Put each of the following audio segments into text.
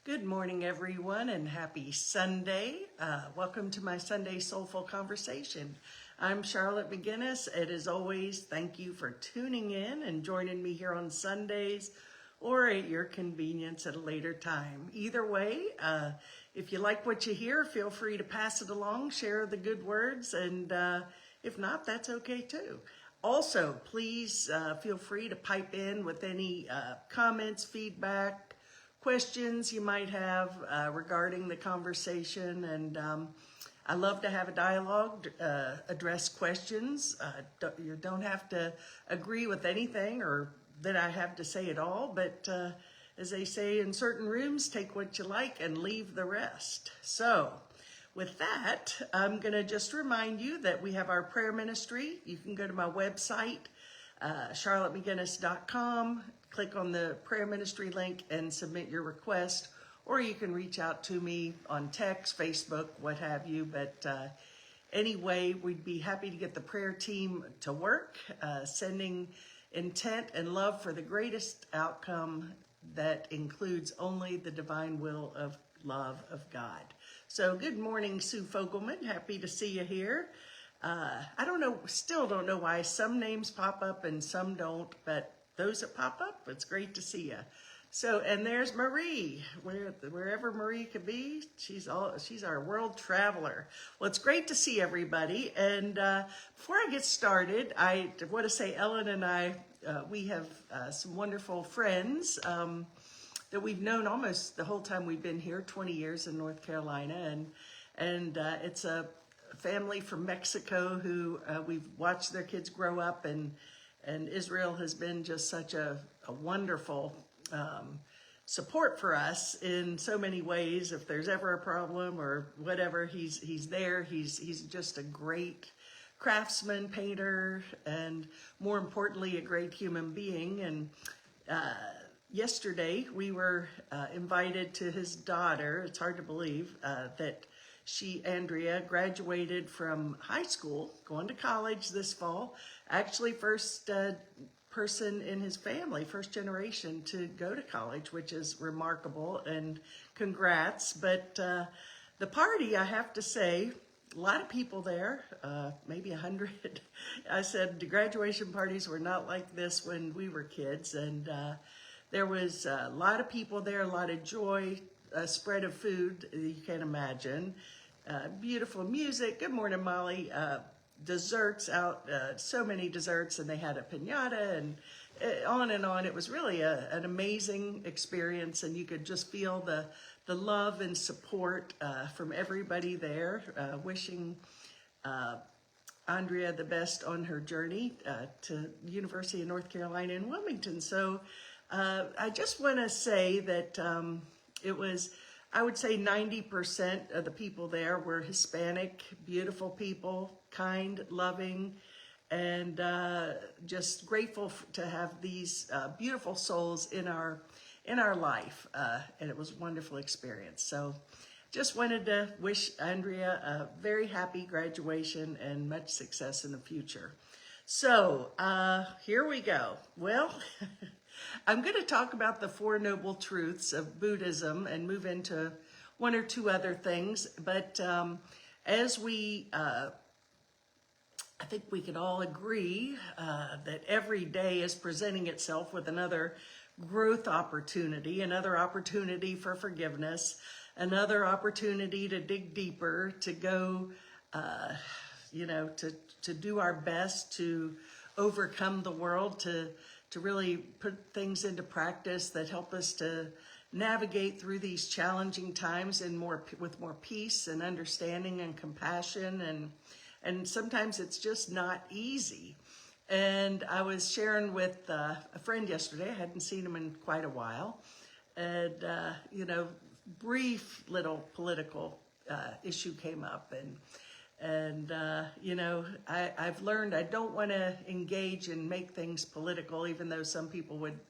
Good morning, everyone, and happy Sunday. Welcome to my Sunday Soulful Conversation. I'm Charlotte McGinnis, and as always, thank you for tuning in and joining me here on Sundays or at your convenience at a later time. Either way, if you like what you hear, feel free to pass it along, share the good words, and if not, that's okay too. Also, please feel free to pipe in with any comments, feedback, questions you might have regarding the conversation, and I love to have a dialogue, address questions. You don't have to agree with anything or that I have to say at all, but as they say in certain rooms, take what you like and leave the rest. So with that, I'm going to just remind you that we have our prayer ministry. You can go to my website, charlottemcginnis.com, click on the prayer ministry link and submit your request, or you can reach out to me on text, Facebook, what have you. But anyway, we'd be happy to get the prayer team to work, sending intent and love for the greatest outcome that includes only the divine will of love of God. So good morning, Sue Fogelman. Happy to see you here. Still don't know why some names pop up and some don't, but those that pop up, it's great to see you. So, and there's Marie, wherever Marie could be, she's our world traveler. Well, it's great to see everybody. And before I get started, I want to say Ellen and I, we have some wonderful friends that we've known almost the whole time we've been here, 20 years in North Carolina. And it's a family from Mexico who we've watched their kids grow up, and Israel has been just such a wonderful support for us in so many ways. If there's ever a problem or whatever, he's there. He's just a great craftsman, painter, and more importantly, a great human being. And yesterday we were invited to his daughter. It's hard to believe that Andrea, graduated from high school, going to college this fall. Actually, first person in his family, first generation to go to college, which is remarkable, and congrats. But the party, I have to say, a lot of people there, maybe 100. I said the graduation parties were not like this when we were kids, and there was a lot of people there, a lot of joy, a spread of food you can imagine, beautiful music. Good morning, Molly. Desserts out, so many desserts, and they had a piñata and on and on. It was really an amazing experience, and you could just feel the love and support from everybody there, wishing Andrea the best on her journey to University of North Carolina in Wilmington. So I just want to say that it was, I would say 90% of the people there were Hispanic, beautiful people, kind, loving, and just grateful to have these beautiful souls in our life. And it was a wonderful experience. So just wanted to wish Andrea a very happy graduation and much success in the future. So here we go. Well, I'm going to talk about the Four Noble Truths of Buddhism and move into one or two other things. But as we, I think we can all agree that every day is presenting itself with another growth opportunity, another opportunity for forgiveness, another opportunity to dig deeper, to go, to do our best to overcome the world, to really put things into practice that help us to navigate through these challenging times with more peace and understanding and compassion. And sometimes it's just not easy. And I was sharing with a friend yesterday. I hadn't seen him in quite a while. And, brief little political issue came up. And I've learned I don't want to engage and make things political, even though some people would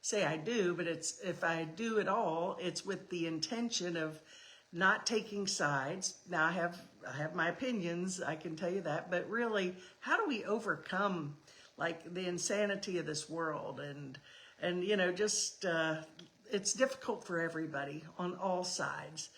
say I do. But if I do at all, it's with the intention of not taking sides. Now I have my opinions, I can tell you that, but really, how do we overcome like the insanity of this world and just it's difficult for everybody on all sides.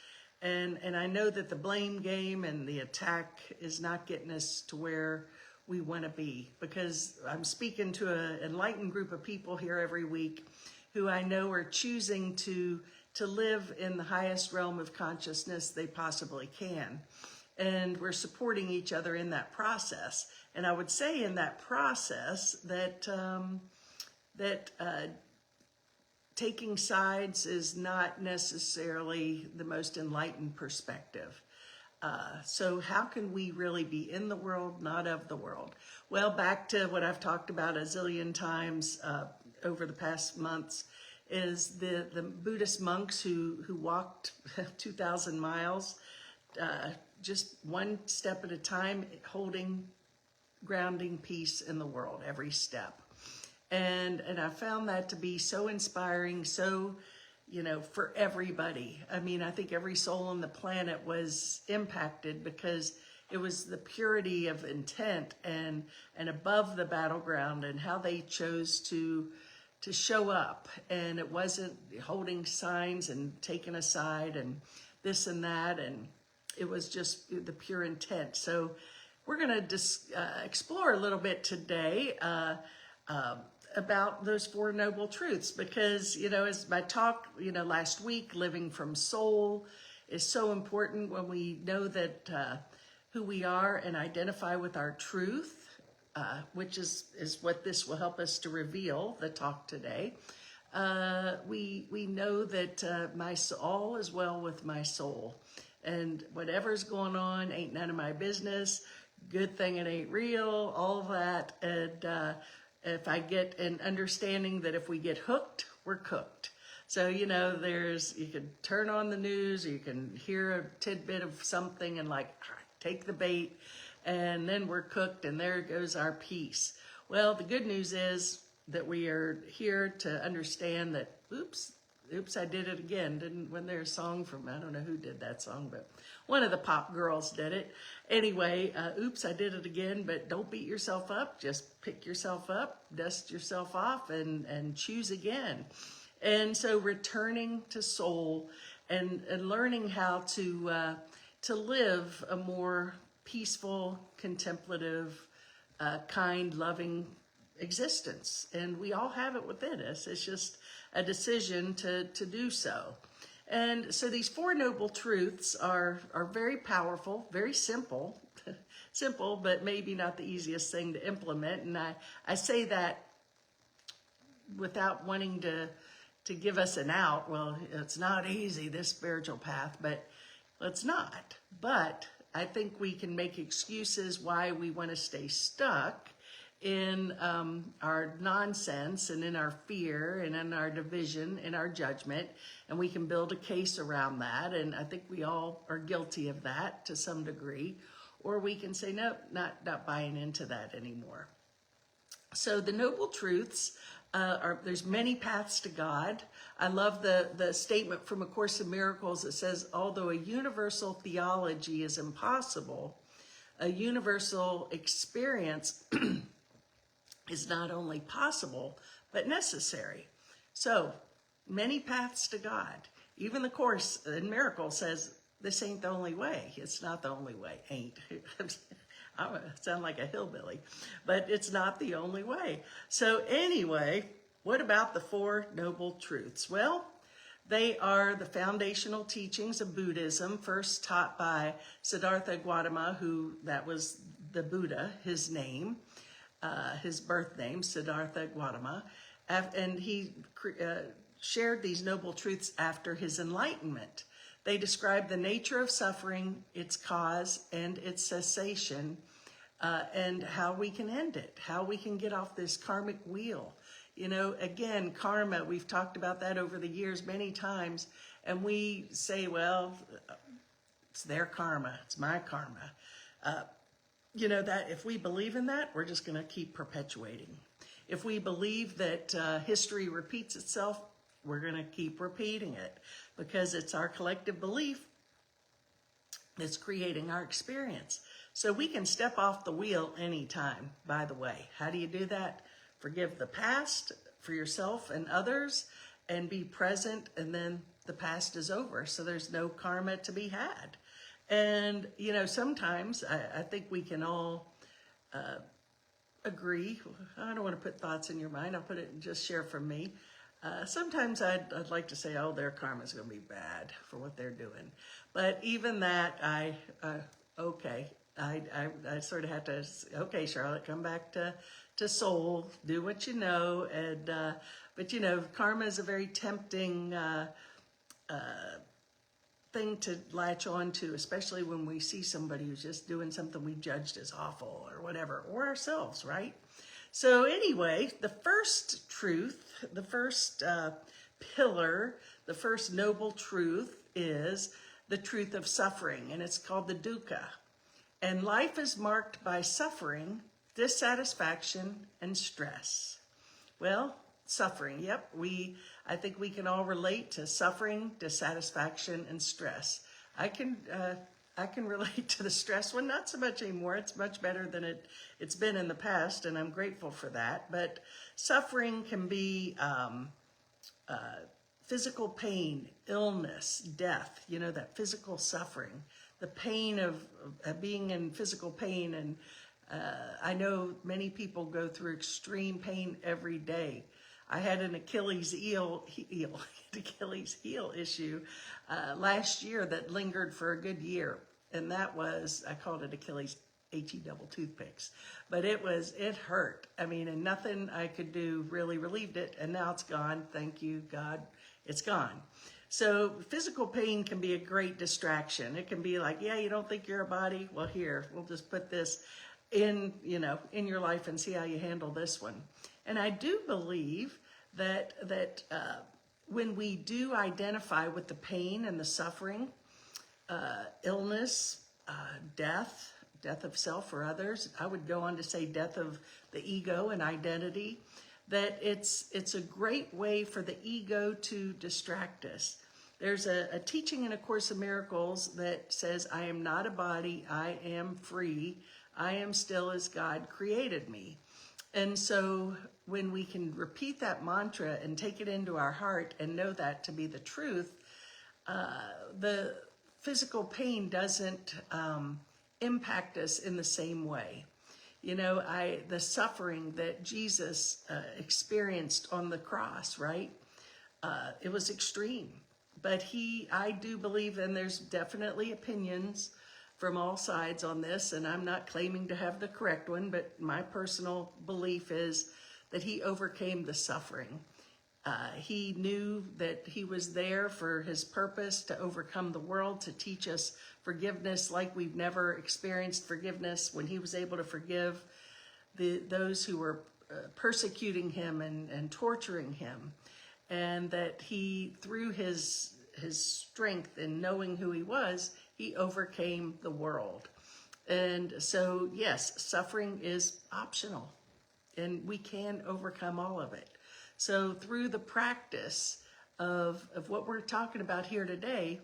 And I know that the blame game and the attack is not getting us to where we want to be, because I'm speaking to an enlightened group of people here every week who I know are choosing to live in the highest realm of consciousness they possibly can. And we're supporting each other in that process. And I would say in that process that taking sides is not necessarily the most enlightened perspective. So how can we really be in the world, not of the world? Well, back to what I've talked about a zillion times over the past months is the Buddhist monks who walked 2,000 miles, just one step at a time, holding, grounding peace in the world every step. And I found that to be so inspiring, so, for everybody. I mean, I think every soul on the planet was impacted because it was the purity of intent and above the battleground and how they chose to show up. And it wasn't holding signs and taking a side and this and that. And it was just the pure intent. So we're going to explore a little bit today about those Four Noble Truths, because, as my talk, last week, living from soul is so important when we know that who we are and identify with our truth, which is what this will help us to reveal, the talk today. We know that all is well with my soul, and whatever's going on ain't none of my business. Good thing it ain't real, all that. And if I get an understanding that if we get hooked, we're cooked. So, you can turn on the news, or you can hear a tidbit of something and take the bait, and then we're cooked, and there goes our peace. Well, the good news is that we are here to understand that, oops, I did it again. When there's a song from, I don't know who did that song, but one of the pop girls did it. Anyway, oops, I did it again, but don't beat yourself up. Just pick yourself up, dust yourself off, and choose again. And so returning to soul and learning how to live a more peaceful, contemplative, kind, loving existence. And we all have it within us. It's just a decision to do so. And so these Four Noble Truths are very powerful, very simple, simple, but maybe not the easiest thing to implement. And I say that without wanting to give us an out. Well, it's not easy, this spiritual path, but it's not. But I think we can make excuses why we want to stay stuck in our nonsense and in our fear and in our division, in our judgment, and we can build a case around that. And I think we all are guilty of that to some degree. Or we can say, nope, not buying into that anymore. So the Noble Truths, there's many paths to God. I love the statement from A Course in Miracles that says, although a universal theology is impossible, a universal experience is not only possible, but necessary. So, many paths to God. Even the Course in Miracles says, this ain't the only way. It's not the only way. Ain't. I sound like a hillbilly, but it's not the only way. So anyway, what about the Four Noble Truths? Well, they are the foundational teachings of Buddhism, first taught by Siddhartha Gautama, that was the Buddha, his name. His birth name, Siddhartha Gautama, and he shared these noble truths after his enlightenment. They describe the nature of suffering, its cause, and its cessation, and how we can end it, how we can get off this karmic wheel. Again, karma, we've talked about that over the years many times, and we say, well, it's their karma, it's my karma. That if we believe in that, we're just going to keep perpetuating. If we believe that history repeats itself, we're going to keep repeating it, because it's our collective belief that's creating our experience. So we can step off the wheel anytime, by the way. How do you do that? Forgive the past for yourself and others, and be present, and then the past is over. So there's no karma to be had. And, sometimes I think we can all agree. I don't want to put thoughts in your mind. I'll put it and just share from me. Sometimes I'd like to say, oh, their karma's going to be bad for what they're doing. But even that, I sort of have to, okay, Charlotte, come back to soul, do what you know. And, but karma is a very tempting thing to latch on to, especially when we see somebody who's just doing something we judged as awful or whatever, or ourselves, right? So anyway, the first truth, the first pillar, the first noble truth is the truth of suffering, and it's called the dukkha. And life is marked by suffering, dissatisfaction, and stress. Well, suffering, yep, I think we can all relate to suffering, dissatisfaction, and stress. I can relate to the stress one, not so much anymore. It's much better than it's been in the past, and I'm grateful for that. But suffering can be physical pain, illness, death, that physical suffering, the pain of being in physical pain. And I know many people go through extreme pain every day. I had an Achilles heel issue last year that lingered for a good year. And that was, I called it Achilles HE double toothpicks. But it hurt. I mean, and nothing I could do really relieved it. And now it's gone. Thank you, God. It's gone. So physical pain can be a great distraction. It can be like, yeah, you don't think you're a body? Well, here, we'll just put this in your life and see how you handle this one. And I do believe that when we do identify with the pain and the suffering, illness, death of self or others, I would go on to say death of the ego and identity, that it's a great way for the ego to distract us. There's a teaching in A Course in Miracles that says, I am not a body, I am free, I am still as God created me. And so when we can repeat that mantra and take it into our heart and know that to be the truth, the physical pain doesn't impact us in the same way. The suffering that Jesus experienced on the cross, right? It was extreme. But I do believe, and there's definitely opinions from all sides on this, and I'm not claiming to have the correct one, but my personal belief is that he overcame the suffering. He knew that he was there for his purpose to overcome the world, to teach us forgiveness like we've never experienced forgiveness, when he was able to forgive those who were persecuting him and torturing him. And that he, through his strength in knowing who he was, he overcame the world. And so, yes, suffering is optional, and we can overcome all of it. So through the practice of what we're talking about here today,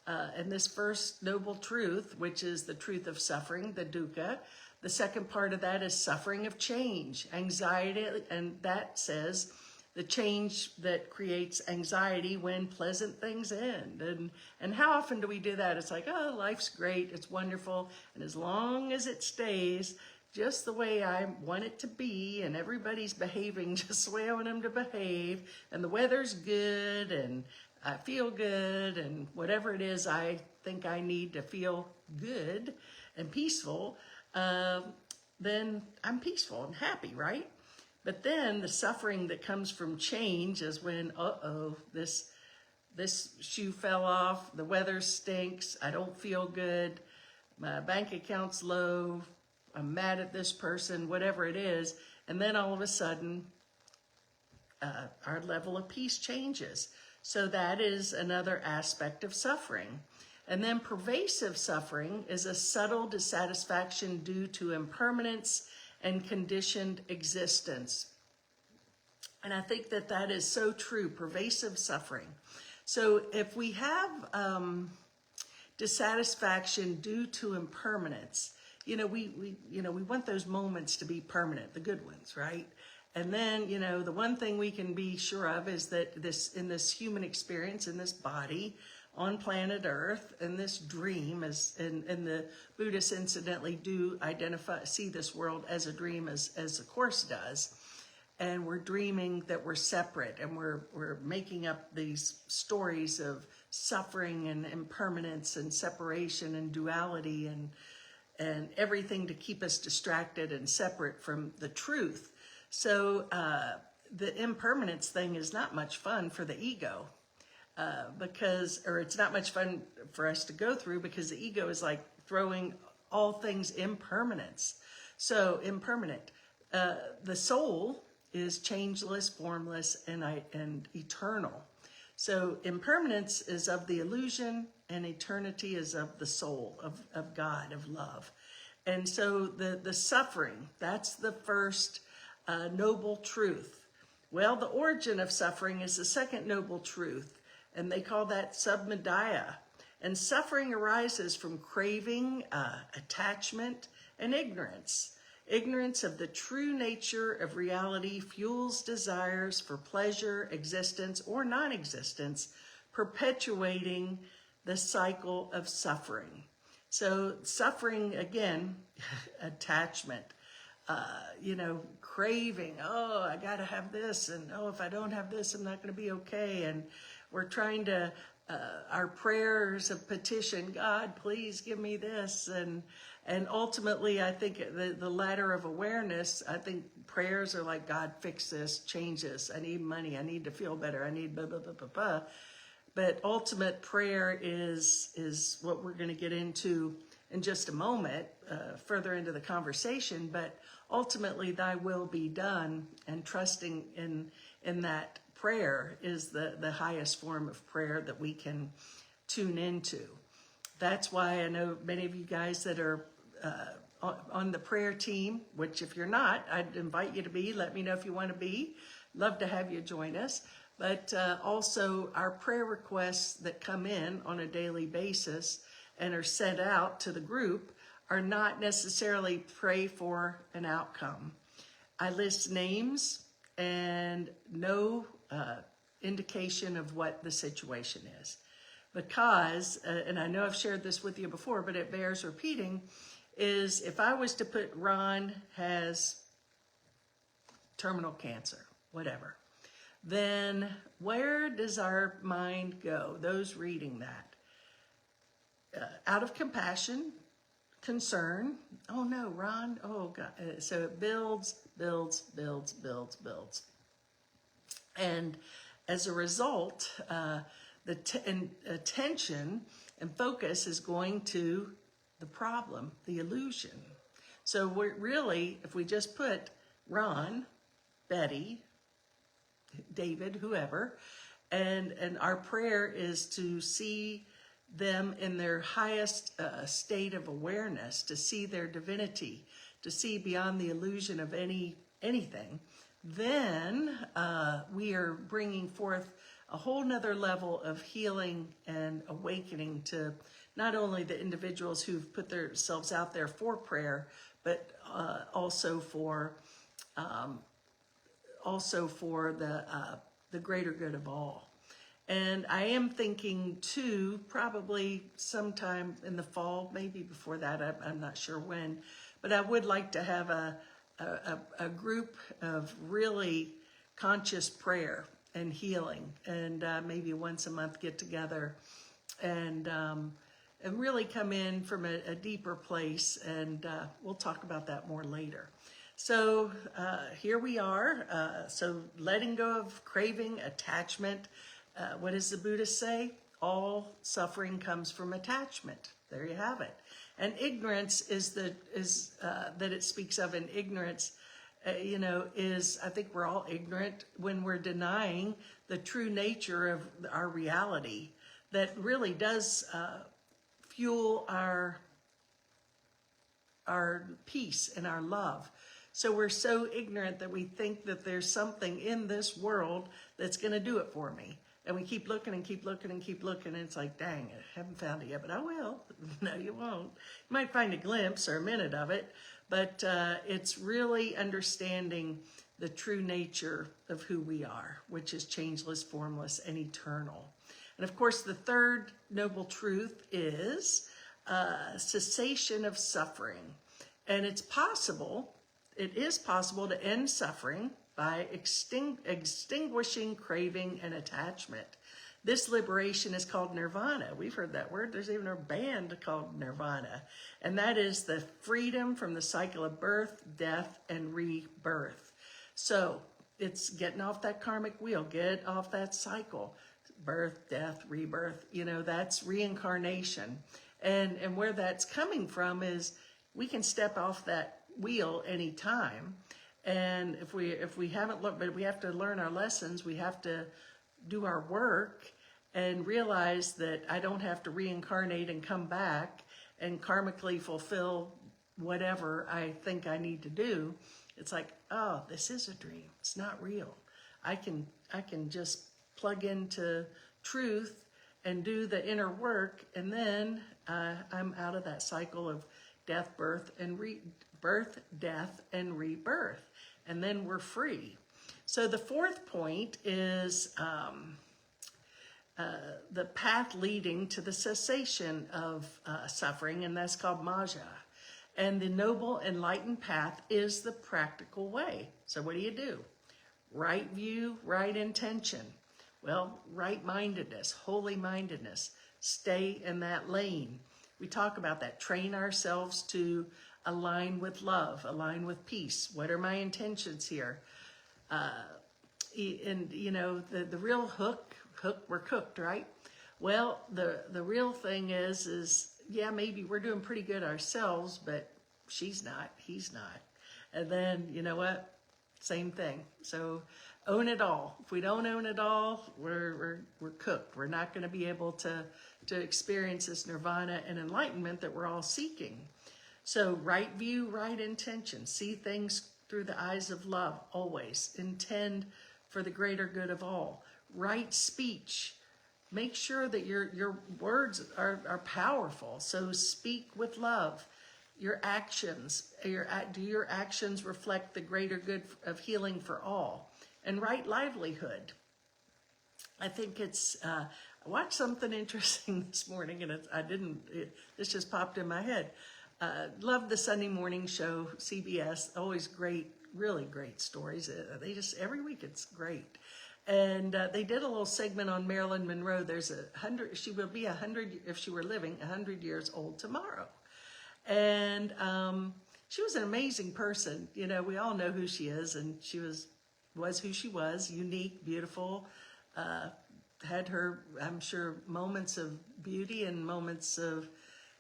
and this first noble truth, which is the truth of suffering, the dukkha, the second part of that is suffering of change, anxiety, and that says the change that creates anxiety when pleasant things end. And how often do we do that? It's like, oh, life's great, it's wonderful, and as long as it stays just the way I want it to be, and everybody's behaving just the way I want them to behave, and the weather's good, and I feel good, and whatever it is I think I need to feel good and peaceful, then I'm peaceful and happy, right? But then the suffering that comes from change is when, this shoe fell off, the weather stinks, I don't feel good, my bank account's low, I'm mad at this person, whatever it is. And then all of a sudden, our level of peace changes. So that is another aspect of suffering. And then pervasive suffering is a subtle dissatisfaction due to impermanence and conditioned existence. And I think that is so true, pervasive suffering. So if we have dissatisfaction due to impermanence, we want those moments to be permanent, the good ones, right? And then, you know, the one thing we can be sure of is that in this human experience, in this body on planet Earth, in this dream, and the Buddhists incidentally do see this world as a dream, as the Course does. And we're dreaming that we're separate, and we're making up these stories of suffering and impermanence and separation and duality and everything to keep us distracted and separate from the truth. So the impermanence thing is not much fun for the ego, or it's not much fun for us to go through, because the ego is like throwing all things impermanence. So impermanent. The soul is changeless, formless, and eternal. So impermanence is of the illusion, and eternity is of the soul, of God, of love. And so the suffering, that's the first noble truth. Well, the origin of suffering is the second noble truth, and they call that submadaya. And suffering arises from craving, attachment, and ignorance. Ignorance of the true nature of reality fuels desires for pleasure, existence, or non-existence, perpetuating the cycle of suffering. So suffering, again, attachment, craving, oh, I gotta have this, and oh, if I don't have this, I'm not gonna be okay. And we're trying to, our prayers of petition, God, please give me this. And ultimately, I think the ladder of awareness, I think prayers are like, God, fix this, change this. I need money. I need to feel better. I need blah, blah, blah, blah, blah. But ultimate prayer is what we're going to get into in just a moment, further into the conversation. But ultimately, thy will be done, and trusting in that prayer is the highest form of prayer that we can tune into. That's why I know many of you guys that are on the prayer team, which if you're not, I'd invite you to be. Let me know if you want to be. Love to have you join us. But also our prayer requests that come in on a daily basis and are sent out to the group are not necessarily pray for an outcome. I list names and no indication of what the situation is. Because, and I know I've shared this with you before, but it bears repeating, is if I was to put Ron has terminal cancer, whatever, then where does our mind go, those reading that? Out of compassion, concern, oh no, Ron, oh God. So it builds. And as a result, the attention and focus is going to the problem, the illusion. So we're really, if we just put Ron, Betty, David, whoever, and our prayer is to see them in their highest state of awareness, to see their divinity, to see beyond the illusion of anything, then we are bringing forth a whole nother level of healing and awakening to not only the individuals who've put themselves out there for prayer, but also for the greater good of all. And I am thinking too, probably sometime in the fall, maybe before that, I'm not sure when, but I would like to have a group of really conscious prayer and healing, and maybe once a month get together and really come in from a deeper place, and we'll talk about that more later. So here we are. So letting go of craving, attachment. What does the Buddhist say? All suffering comes from attachment. There you have it. And ignorance is that it speaks of. In ignorance, is, I think we're all ignorant when we're denying the true nature of our reality that really does fuel our peace and our love. So we're so ignorant that we think that there's something in this world that's going to do it for me. And we keep looking and keep looking and keep looking, and it's like, dang, I haven't found it yet, but I will. No, you won't. You might find a glimpse or a minute of it, but it's really understanding the true nature of who we are, which is changeless, formless, and eternal. And of course, the third noble truth is cessation of suffering. And it is possible to end suffering by extinguishing craving and attachment. This liberation is called nirvana. We've heard that word. There's even a band called Nirvana. And that is the freedom from the cycle of birth, death, and rebirth. So it's getting off that karmic wheel, get off that cycle. Birth, death, rebirth, that's reincarnation. And where that's coming from is we can step off that wheel anytime. And if we haven't looked, but we have to learn our lessons, we have to do our work and realize that I don't have to reincarnate and come back and karmically fulfill whatever I think I need to do. It's like, oh, this is a dream. It's not real. I can just plug into truth and do the inner work, and then I'm out of that cycle of death, birth, death, and rebirth. And then we're free. So the fourth point is the path leading to the cessation of suffering, and that's called Maja. And the noble enlightened path is the practical way. So what do? Right view, right intention. Well, right-mindedness, holy-mindedness. Stay in that lane. We talk about that. Train ourselves to align with love, align with peace. What are my intentions here? And the real hook, we're cooked, right? Well, the real thing is yeah, maybe we're doing pretty good ourselves, but she's not, he's not. And then, you know what? Same thing. So own it all. If we don't own it all, we're cooked. We're not going to be able to experience this nirvana and enlightenment that we're all seeking. So right view, right intention. See things through the eyes of love always. Intend for the greater good of all. Right speech. Make sure that your words are powerful. So speak with love. Your actions, do your actions reflect the greater good of healing for all? And right livelihood. I think it's, I watched something interesting this morning, and this just popped in my head. Love the Sunday morning show, CBS, always great, really great stories. Every week it's great. And they did a little segment on Marilyn Monroe. She will be 100, if she were living, 100 years old tomorrow. And she was an amazing person. We all know who she is, and she was who she was, unique, beautiful, had her, I'm sure, moments of beauty and moments of,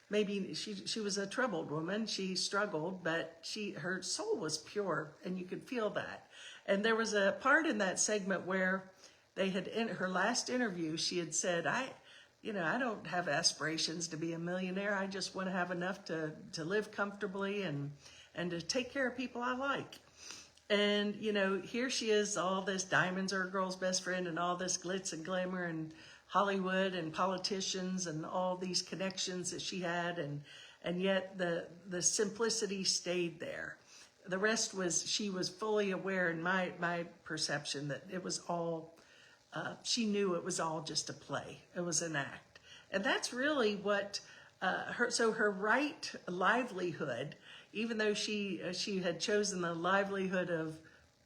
maybe she was a troubled woman. She struggled, but her soul was pure, and you could feel that. And there was a part in that segment where they had, in her last interview, she had said, I don't have aspirations to be a millionaire. I just want to have enough to live comfortably and to take care of people I like. And, here she is, all this diamonds are a girl's best friend and all this glitz and glamour and Hollywood and politicians and all these connections that she had. And yet the simplicity stayed there. The rest she was fully aware, in my perception, that it was all, she knew it was all just a play. It was an act. And that's really what her right livelihood, even though she had chosen the livelihood of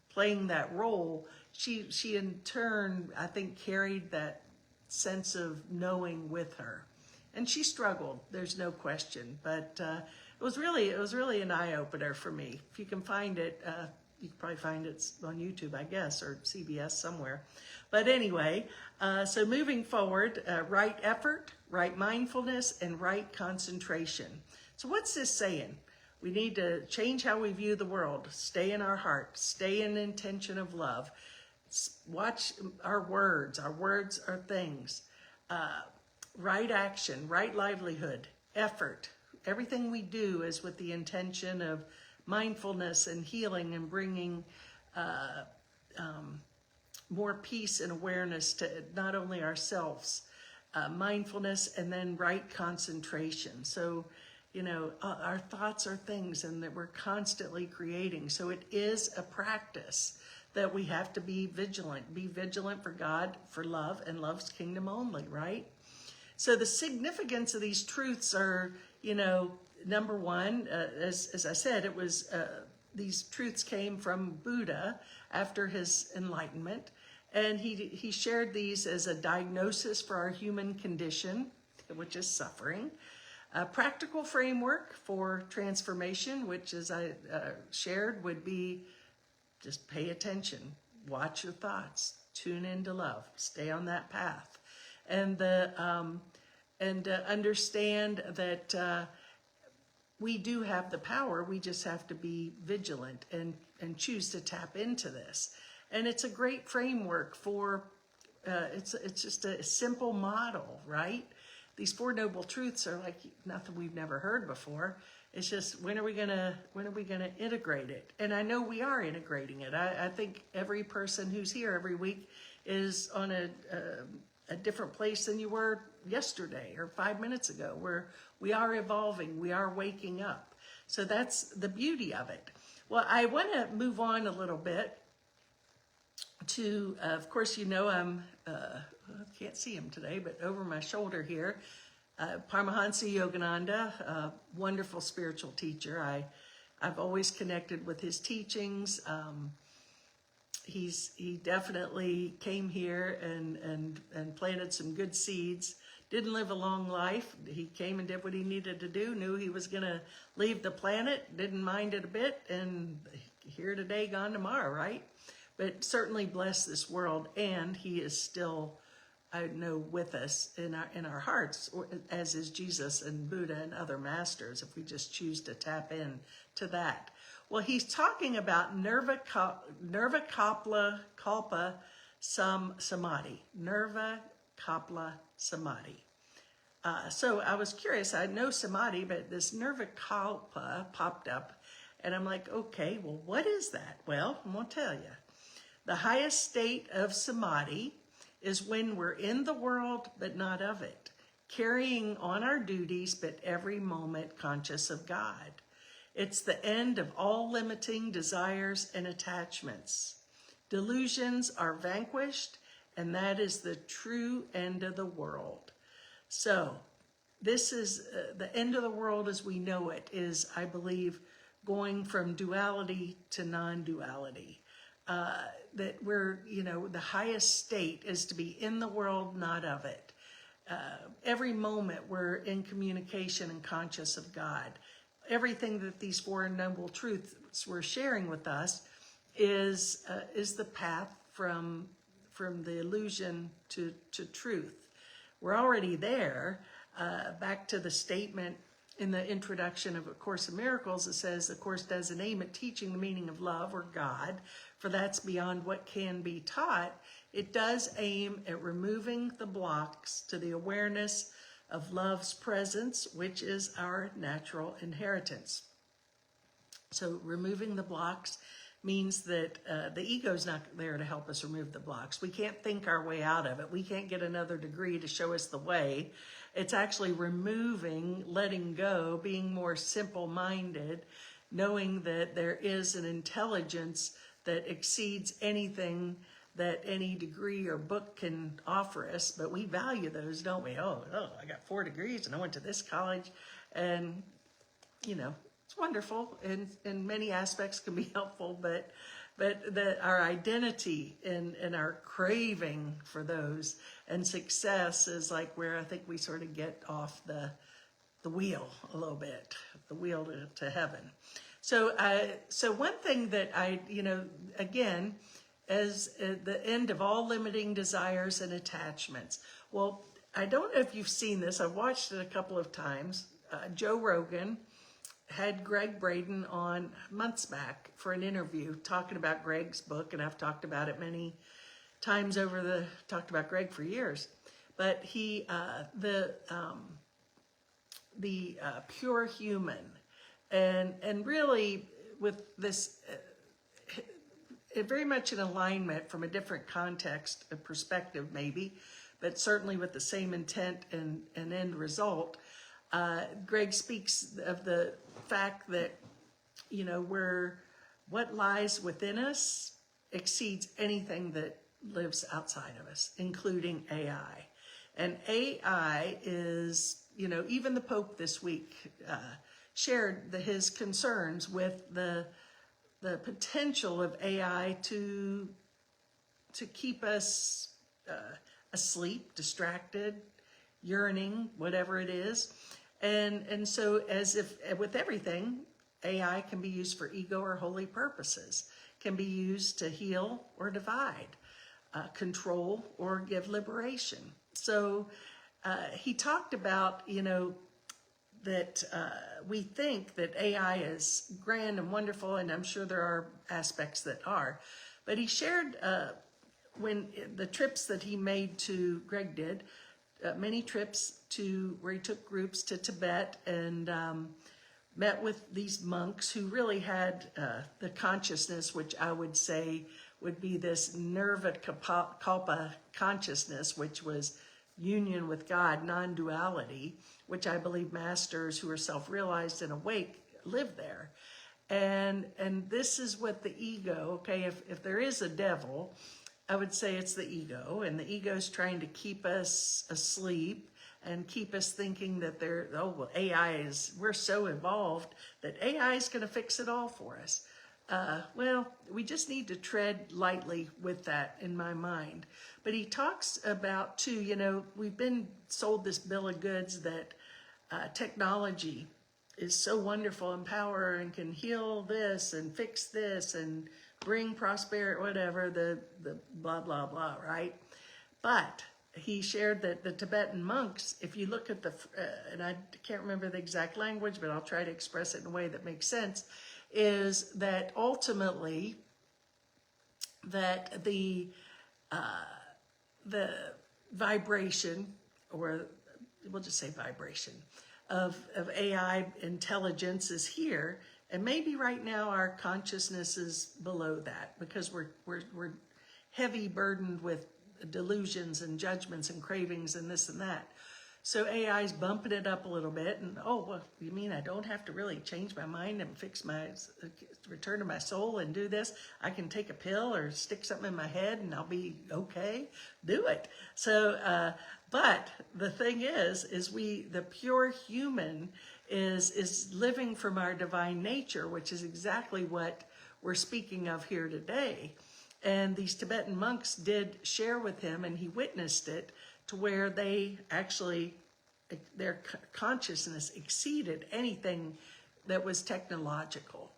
playing that role, she in turn, I think, carried that sense of knowing with her. And she struggled, there's no question, but it was really an eye-opener for me. If you can find it, you can probably find it on YouTube, I guess, or CBS somewhere. But anyway, so moving forward, right effort, right mindfulness, and right concentration. So what's this saying? We need to change how we view the world, stay in our heart, stay in intention of love, watch our words are things, right action, right livelihood, effort. Everything we do is with the intention of mindfulness and healing and bringing more peace and awareness to not only ourselves, mindfulness, and then right concentration. So, our thoughts are things and that we're constantly creating. So it is a practice that we have to be vigilant for God, for love, and love's kingdom only, right? So the significance of these truths are, number one, as I said, it was, these truths came from Buddha after his enlightenment. And he shared these as a diagnosis for our human condition, which is suffering. A practical framework for transformation, which, as I shared, would be just pay attention, watch your thoughts, tune into love, stay on that path, and understand that we do have the power. We just have to be vigilant and choose to tap into this. And it's a great framework for. It's just a simple model, right? These Four Noble Truths are like nothing we've never heard before. It's just when are we gonna integrate it? And I know we are integrating it. I think every person who's here every week is on a different place than you were yesterday or 5 minutes ago. Where we are evolving, we are waking up. So that's the beauty of it. Well, I want to move on a little bit to, of course, I'm. I can't see him today, but over my shoulder here, Paramahansa Yogananda, a wonderful spiritual teacher. I've always connected with his teachings. He definitely came here and planted some good seeds. Didn't live a long life. He came and did what he needed to do, knew he was going to leave the planet, didn't mind it a bit, and here today, gone tomorrow, right? But certainly blessed this world, and he is still, I know, with us in our hearts, as is Jesus and Buddha and other masters, if we just choose to tap in to that. Well, he's talking about Nirvikalpa Samadhi. Nirvikalpa Samadhi. So I was curious. I know Samadhi, but this Nirvikalpa popped up, and I'm like, okay, well, what is that? Well, I'm going to tell you. The highest state of Samadhi is when we're in the world, but not of it, carrying on our duties, but every moment conscious of God. It's the end of all limiting desires and attachments. Delusions are vanquished, and that is the true end of the world. So this is the end of the world as we know it is, I believe, going from duality to non-duality. That we're, the highest state is to be in the world, not of it. Every moment we're in communication and conscious of God. Everything that these Four Noble Truths were sharing with us is the path from the illusion to truth. We're already there. Back to the statement in the introduction of A Course in Miracles, it says, the Course doesn't aim at teaching the meaning of love or God, for that's beyond what can be taught. It does aim at removing the blocks to the awareness of love's presence, which is our natural inheritance. So removing the blocks means that the ego's not there to help us remove the blocks. We can't think our way out of it. We can't get another degree to show us the way. It's actually removing, letting go, being more simple-minded, knowing that there is an intelligence that exceeds anything that any degree or book can offer us. But we value those, don't we? Oh, I got 4 degrees and I went to this college. And, it's wonderful and in many aspects can be helpful, but our identity and our craving for those and success is like where I think we sort of get off the wheel a little bit, the wheel to heaven. So one thing that again, as the end of all limiting desires and attachments. Well, I don't know if you've seen this. I've watched it a couple of times. Joe Rogan had Greg Braden on months back for an interview talking about Greg's book, and I've talked about it many times talked about Greg for years. But he, the pure human, and really with this, very much in alignment from a different context, a perspective maybe, but certainly with the same intent and end result. Greg speaks of the fact that, you know, what lies within us exceeds anything that lives outside of us, including AI. And AI is, you know, even the Pope this week shared his concerns with the potential of AI to keep us asleep, distracted, yearning, whatever it is. And so as if with everything, AI can be used for ego or holy purposes, can be used to heal or divide, control or give liberation. So he talked about, you know, that we think that AI is grand and wonderful, and I'm sure there are aspects that are. But he shared when the trips that he made to, Greg did, many trips to where he took groups to Tibet and met with these monks who really had the consciousness, which I would say would be this nirvikalpa consciousness, which was union with God, non-duality, which I believe masters who are self-realized and awake live there. And this is what the ego, okay, if there is a devil, I would say it's the ego, and the ego is trying to keep us asleep and keep us thinking that we're so evolved that AI is going to fix it all for us. Well, we just need to tread lightly with that in my mind. But he talks about too, you know, we've been sold this bill of goods that technology is so wonderful and power and can heal this and fix this and bring prosperity, whatever, the blah, blah, blah, right? But he shared that the Tibetan monks, if you look at and I can't remember the exact language, but I'll try to express it in a way that makes sense, is that ultimately that the vibration, or we'll just say vibration, of AI intelligence is here, and maybe right now our consciousness is below that because we're heavy burdened with delusions and judgments and cravings and this and that. So AI is bumping it up a little bit, and well, you mean I don't have to really change my mind and fix my return to my soul and do this? I can take a pill or stick something in my head and I'll be okay. Do it. So, but the thing is the pure human is living from our divine nature, which is exactly what we're speaking of here today. And these Tibetan monks did share with him, and he witnessed it, to where they actually, their consciousness exceeded anything that was technological,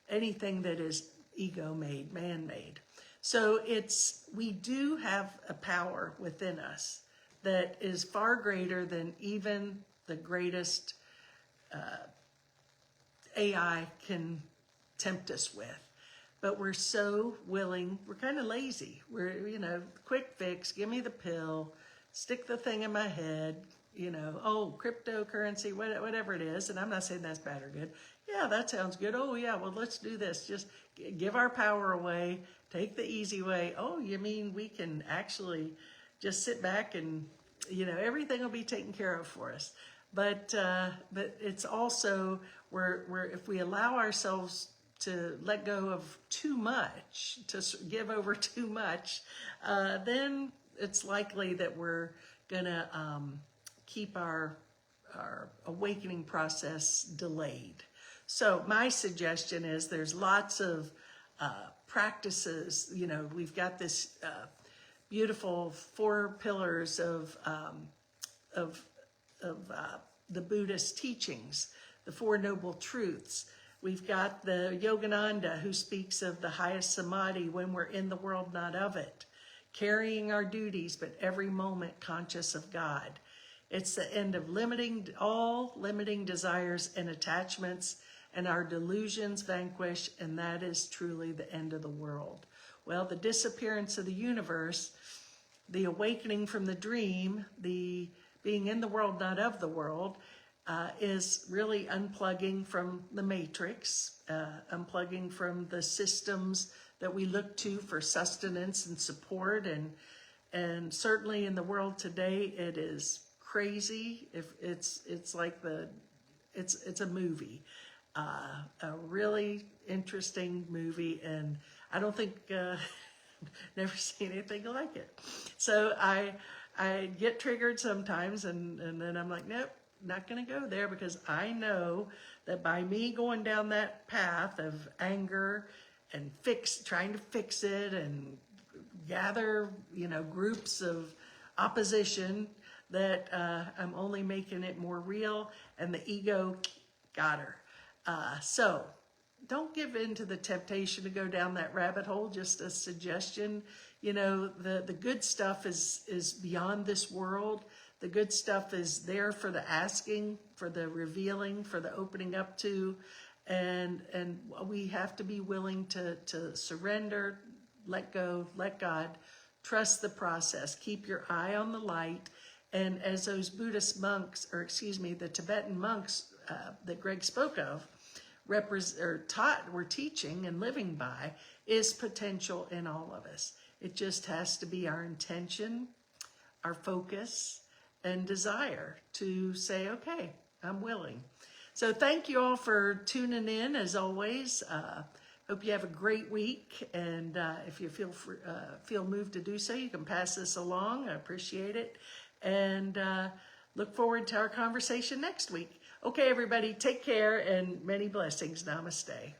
anything that is ego-made, man-made. So we do have a power within us that is far greater than even the greatest AI can tempt us with. But we're so willing, we're kind of lazy. We're, you know, quick fix, give me the pill, stick the thing in my head, you know, oh, cryptocurrency, whatever it is. And I'm not saying that's bad or good. Yeah, that sounds good. Oh, yeah, well, let's do this. Just give our power away, take the easy way. Oh, you mean we can actually just sit back and, you know, everything will be taken care of for us. But it's also where if we allow ourselves to let go of too much, to give over too much, then it's likely that we're gonna keep our awakening process delayed. So my suggestion is there's lots of practices. You know, we've got this beautiful 4 pillars of the Buddhist teachings, the 4 noble truths. We've got the Yogananda, who speaks of the highest samadhi when we're in the world, not of it. Carrying our duties, but every moment conscious of God. It's the end of all limiting desires and attachments, and our delusions vanquish, and that is truly the end of the world. Well, the disappearance of the universe, the awakening from the dream, the being in the world, not of the world, is really unplugging from the matrix, unplugging from the systems that we look to for sustenance and support. And certainly in the world today, it is crazy. If it's like it's a movie, a really interesting movie, and I don't think never seen anything like it. So I get triggered sometimes, and then I'm like, nope, not gonna go there, because I know that by me going down that path of anger and trying to fix it and gather, groups of opposition, that I'm only making it more real, and the ego got her. So don't give in to the temptation to go down that rabbit hole. Just a suggestion. The good stuff is beyond this world. The good stuff is there for the asking, for the revealing, for the opening up to, and we have to be willing to surrender, let go, let God, trust the process, keep your eye on the light. And as those Buddhist monks, the Tibetan monks that Greg spoke of, we're teaching and living by, is potential in all of us. It just has to be our intention, our focus, and desire to say, okay, I'm willing. So thank you all for tuning in, as always. Hope you have a great week, and if you feel moved to do so, you can pass this along. I appreciate it, and look forward to our conversation next week. Okay, everybody, take care, and many blessings. Namaste.